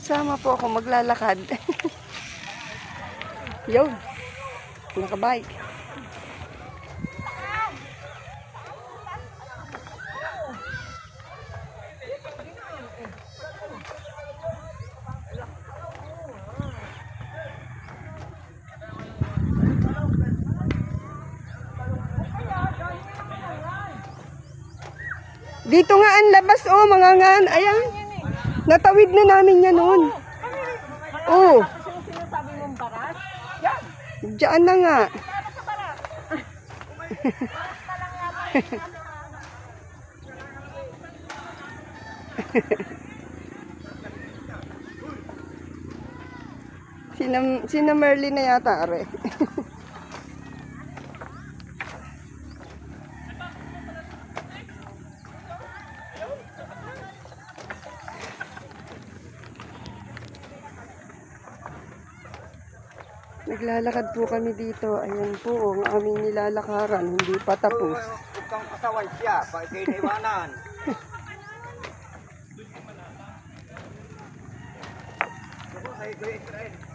Sama po ako maglalakad. Yo, nakabike. Dito nga ang labas, oh, mga ngan. Ayan. Natawid na namin yan noon. Oh. Sinasabi mong baras? Yan. Diyan na nga. Sina Merly na yata, are. Naglalakad po kami dito. Ayan po ang aming nilalakaran. Hindi pa tapos. Huwag kang kasaway siya. Bakit kayo naiwanan? Ako sa Israel.